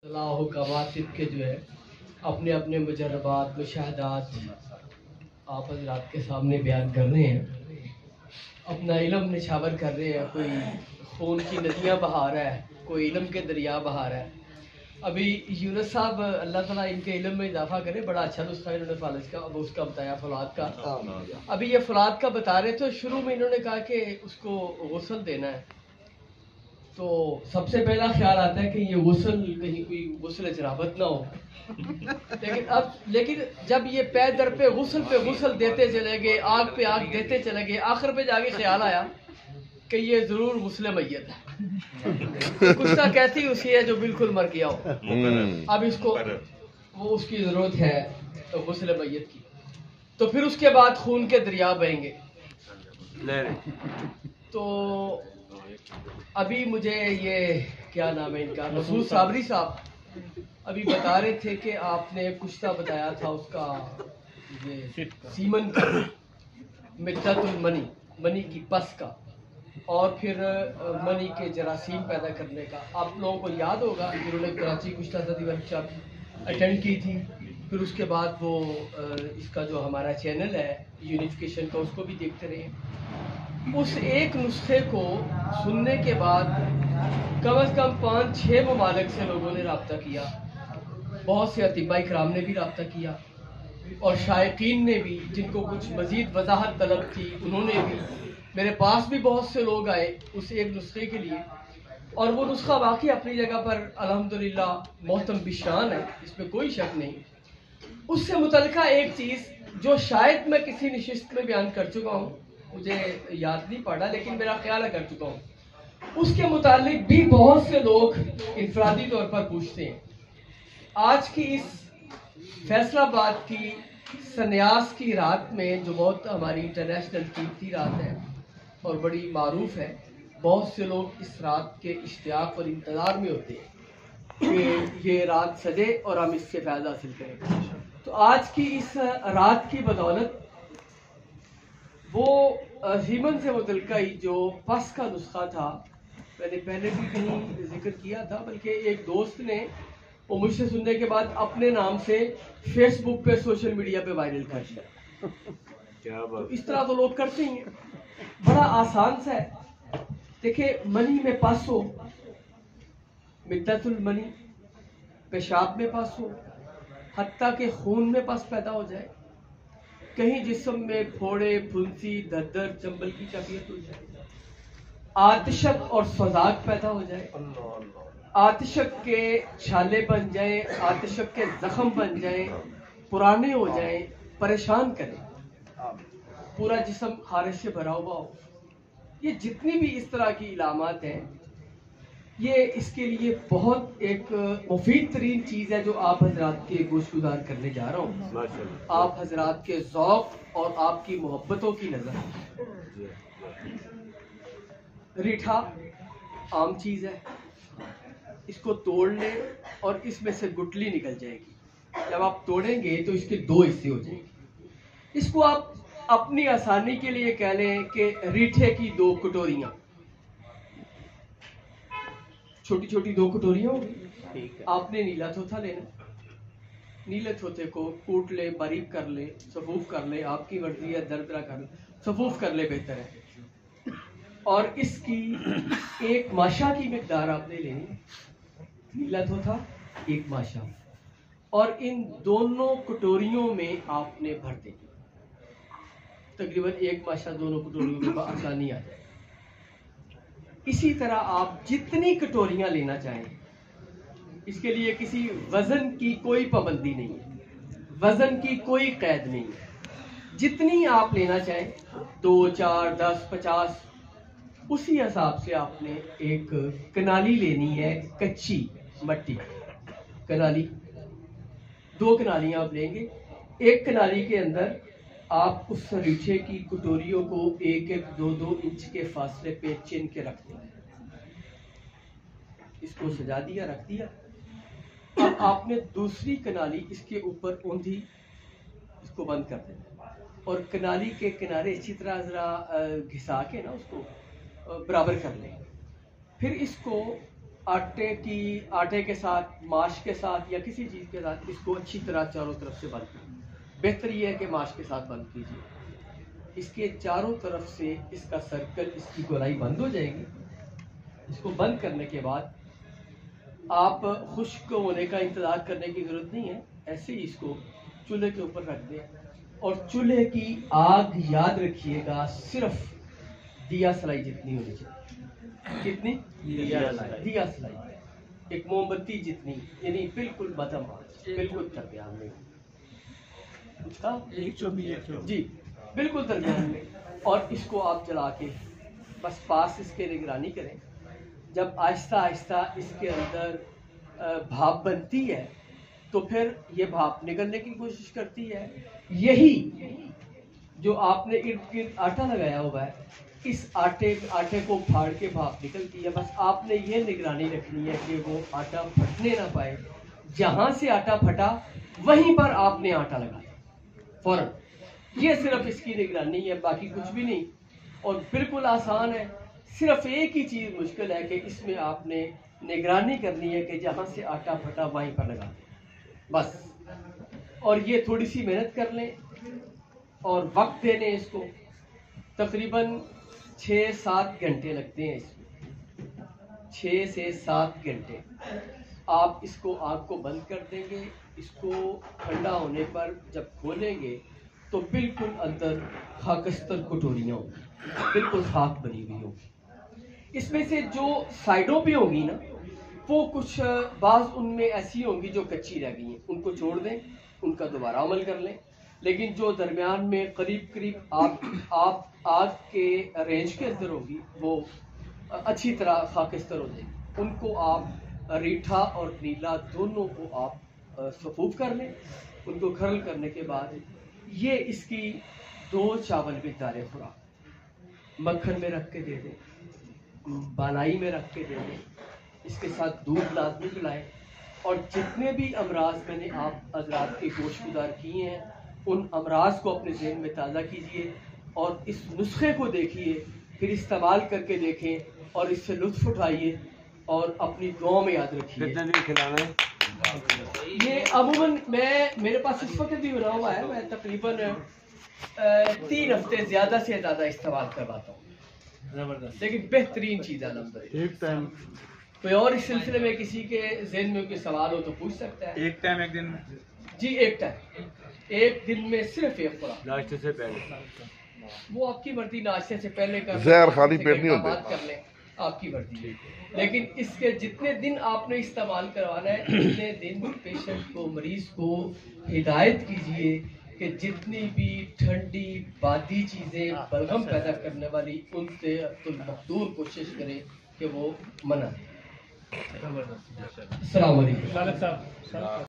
सलाह का वासिफ के जो है अपने अपने मुजरबात मुशाहदात आप हजरात के सामने बयान कर रहे हैं, अपना इल्म निछावर कर रहे हैं। कोई खून की नदियाँ बहा रहा है, कोई इल्म के दरिया बहा रहा है। अभी यूनुस साहब अल्लाह ताला इनके इल्म में इजाफा करे, बड़ा अच्छा नुस्खा इन्होंने फालिज का अब उसका बताया फलाद का। अभी ये फलाद का बता रहे थे, शुरू में इन्होंने कहा कि उसको गुस्ल देना है, तो सबसे पहला ख्याल आता है कि ये गुस्ल कहीं कोई गुस्ल जनाबत ना हो। लेकिन जब ये पै दर पे गुस्ल देते चले गए, आग पे आग देते चले गए, आखिर पे जाके ख्याल आया कि ये जरूर गुस्ल मैयत है। गुस्सा कहती उसी है जो बिल्कुल मर गया हो। अब इसको वो उसकी जरूरत है तो गुस्ल मैयत की, तो फिर उसके बाद खून के दरिया बहेंगे। तो अभी मुझे ये क्या नाम है इनका, मसूद साबरी साहब अभी बता रहे थे कि आपने कुश्ता बताया था उसका, ये सीमन का, मिद्दतुल मनी की पस का, और फिर मनी के जरासीम पैदा करने का। आप लोगों को याद होगा जिन्होंने कराची कुश्ता सदी वर्कशॉप अटेंड की थी, फिर उसके बाद वो इसका जो हमारा चैनल है यूनिफिकेशन का, उसको भी देखते रहे। उस एक नुस्खे को सुनने के बाद कम से कम 5-6 ममालिक से लोगों ने रब्ता किया, बहुत से अतिबा इकराम ने भी रब्ता किया, और शायकीन ने भी, जिनको कुछ मज़ीद वजाहत तलब थी उन्होंने भी। मेरे पास भी बहुत से लोग आए उस एक नुस्खे के लिए, और वो नुस्खा वाकई अपनी जगह पर अल्हम्दुलिल्लाह मोहतम बिशान है, इसमें कोई शक नहीं। उससे मुतल्लिका एक चीज़ जो शायद मैं किसी नशिस्त में बयान कर चुका हूँ, मुझे याद नहीं पड़ा लेकिन मेरा ख्याल है कर चुका हूँ, उसके मुतालिक भी बहुत से लोग इनफरादी तौर पर पूछते हैं। आज की इस फैसलाबाद की सन्यास की रात में, जो बहुत हमारी इंटरनेशनल कीमती रात है और बड़ी मारूफ है, बहुत से लोग इस रात के इश्तियाक और इंतज़ार में होते हैं कि ये रात सजे और हम इससे फ़ायदा हासिल करें। तो आज की इस रात की बदौलत वो सीमन से मुतल्लिका ही जो पस का नुस्खा था, मैंने पहले भी कहीं जिक्र किया था, बल्कि एक दोस्त ने वो मुझसे सुनने के बाद अपने नाम से फेसबुक पे सोशल मीडिया पे वायरल कर दिया। तो इस तरह तो लोग करते ही हैं, बड़ा आसान सा है। देखिए, मनी में पस हो, मिद्दतुल मनी, पेशाब में पस हो, हत्ता के खून में पस पैदा हो जाए, कहीं जिस्म में फोड़े फुंसी दर्द चंबल की कैफियत हो जाए, आतिशक और सजाक पैदा हो जाए, आतिशक के छाले बन जाए, आतिशक के जख्म बन जाए, पुराने हो जाए, परेशान करें, पूरा जिस्म खारिश से भरा हुआ हो, ये जितनी भी इस तरह की इलामात हैं, ये इसके लिए बहुत एक मुफीद तरीन चीज़ है जो आप हजरात के गोशगुजार करने जा रहा हूँ। आप हजरात के ज़ौक़ और आपकी मोहब्बतों की नज़र। रीठा आम चीज़ है, इसको तोड़ लें और इसमें से गुठली निकल जाएगी। जब आप तोड़ेंगे तो इसके 2 हिस्से हो जाएंगे। इसको आप अपनी आसानी के लिए कह लें कि रीठे की 2 कटोरियाँ, छोटी छोटी 2 कटोरियाँ होगी। आपने नीला थोथा लेना, नीले थोथे को कूट ले, बारीक कर ले, सफूफ कर ले, आपकी मर्जी है, दरदरा कर ले, सफूफ कर ले बेहतर है। और इसकी 1 माशा की मिकदार आपने लेनी, नीला थोथा 1 माशा, और इन दोनों कटोरियों में आपने भर देनी, तकरीबन 1 माशा दोनों कटोरियों में आसानी आ जाए। इसी तरह आप जितनी कटोरियां लेना चाहें, इसके लिए किसी वजन की कोई पाबंदी नहीं है, वजन की कोई कैद नहीं है। जितनी आप लेना चाहें, 2, 4, 10, 50, उसी हिसाब से आपने एक कनाली लेनी है, कच्ची मट्टी कनाली। 2 कनालियां आप लेंगे, एक कनाली के अंदर आप उस रीठे की कटोरियों को 1-1, 2-2 इंच के फासले पे चिन के रख दें। इसको सजा दिया, रख दिया। अब आपने दूसरी कनाली इसके ऊपर ऊंधी, इसको बंद कर देना, और कनाली के किनारे अच्छी तरह जरा घिसा के ना उसको बराबर कर लें। फिर इसको آٹے کے ساتھ، ماش کے ساتھ یا کسی چیز کے ساتھ اس کو اچھی طرح چاروں طرف سے بند کیجیے. بہتر یہ ہے کہ ماش کے ساتھ بند کیجیے. اس کے چاروں طرف سے اس کا سرکل، اس کی گولائی بند ہو جائے گی. اس کو بند کرنے کے بعد آپ خشک ہونے کا انتظار کرنے کی ضرورت نہیں ہے، ایسے ہی اس کو چولہے کے اوپر رکھ دیں. اور چولہے کی آگ یاد رکھیے گا صرف دیا سلائی جتنی ہونی چاہیے. کتنی؟ دیا سلائی، ایک موم بتی جتنی، یعنی بالکل مدھم آنچ، بالکل درمیان میں. جی بالکل درمیان میں. اور اس کو آپ جلا کے بس پاس اس کے نگرانی کریں. جب آہستہ آہستہ اس کے اندر بھاپ بنتی ہے تو پھر یہ بھاپ نکلنے کی کوشش کرتی ہے. یہی جو آپ نے ارد گرد آٹا لگایا ہوا ہے، اس آٹے کو پھاڑ کے بھاپ نکلتی ہے. بس آپ نے یہ نگرانی رکھنی ہے کہ وہ آٹا پھٹنے نہ پائے. جہاں سے آٹا پھٹا وہیں پر آپ نے آٹا لگایا فوراً. یہ صرف اس کی نگرانی ہے، باقی کچھ بھی نہیں. اور بالکل آسان ہے. صرف ایک ہی چیز مشکل ہے کہ اس میں آپ نے نگرانی کرنی ہے کہ جہاں سے آٹا پھٹا وہیں پر لگا دیں بس. اور یہ تھوڑی سی محنت کر لیں اور وقت دے لیں. اس کو تقریباً 6-7 گھنٹے لگتے ہیں. اس میں 6 سے 7 گھنٹے آپ اس کو آگ کو بند کر دیں گے. اس کو ٹھنڈا ہونے پر جب کھولیں گے تو بالکل اندر خاکستر کٹوریاں ہوں گی، بالکل خاک بنی ہوئی ہوگی. اس میں سے جو سائڈوں پہ ہوگی نا، وہ کچھ بعض ان میں ایسی ہوں گی جو کچی رہ گئی ہیں، ان کو چھوڑ دیں، ان کا دوبارہ عمل کر لیں. لیکن جو درمیان میں قریب آپ آگ کے رینج کے اندر ہوگی وہ اچھی طرح خاکستر ہو جائے گی. ان کو آپ ریٹھا اور نیلا دونوں کو آپ صفوف کر لیں. ان کو کھرل کرنے کے بعد یہ اس کی 2 چاول مقدار خوراک مکھن میں رکھ کے دے دیں، بالائی میں رکھ کے دے دیں. اس کے ساتھ دودھ لازمی پلائیں. اور جتنے بھی امراض میں نے آپ حضرات کے گوش گزار کیے ہیں ان امراض کو اپنے ذہن میں تازہ کیجئے اور اس نسخے کو دیکھیے، پھر استعمال کر کے دیکھیں اور اس سے لطف اٹھائیے اور اپنی دعاؤں میں یاد رکھیے. کتنے دن کھلانا ہے؟ یہ عموماً میرے پاس اس وقت بھی بنا ہوا ہے. میں تقریباً 3 ہفتے زیادہ سے زیادہ استعمال کرواتا ہوں. لیکن بہترین چیز ہے الحمدللہ. ایک ٹائم کوئی اور اس سلسلے میں کسی کے ذہن میں کوئی سوال ہو تو پوچھ سکتا ہے. ایک ٹائم ایک دن میں؟ جی ایک ٹائم، ایک دن میں صرف ایک خوراک. ناشتے سے پہلے وہ آپ کی مرضی، ناشتے سے پہلے کر زہر خالی پیٹ نہیں ہوتے. بات کر لیں، آپ کی مرضی. لیکن اس کے جتنے دن آپ نے استعمال کروانا ہے اتنے دن پیشنٹ کو، مریض کو ہدایت کیجیے کہ جتنی بھی ٹھنڈی بادی چیزیں بلغم پیدا کرنے والی ان سے مقدور کوشش کریں کہ وہ منع. السلام علیکم.